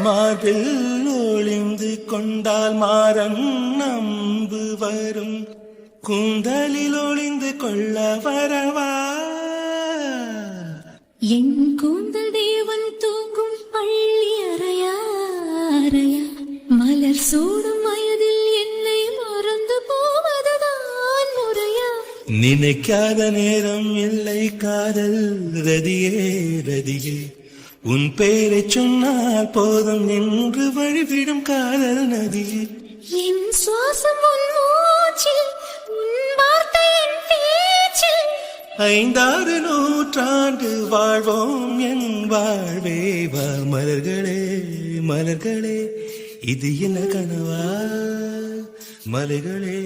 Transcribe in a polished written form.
மார்பில் ஒளிந்து கொண்டால் மாறன் நம்பு வரும் கூந்தலில் ஒளிந்து கொள்ள வரவா என் கூந்தல் தேவன் தூங்கும் பள்ளி அறையா அறையா மலர் சூடும் வயதில் என்னை மறந்து போவதுதான் முறையா நினைக்காத நேரம் இல்லை காதல் ரதியே ரதியே உன் பேரை சொன்னால் போதும் என்று வழிவிடும் காதல் நதியே என் சுவாசம் உன் மூச்சில் உன் வார்த்தை என் பேச்சில் 5-6 நூற்றாண்டு வாழ்வோம் என் வாழ்வே வா மலர்களே மலர்களே இது என்ன கனவா மலைகளே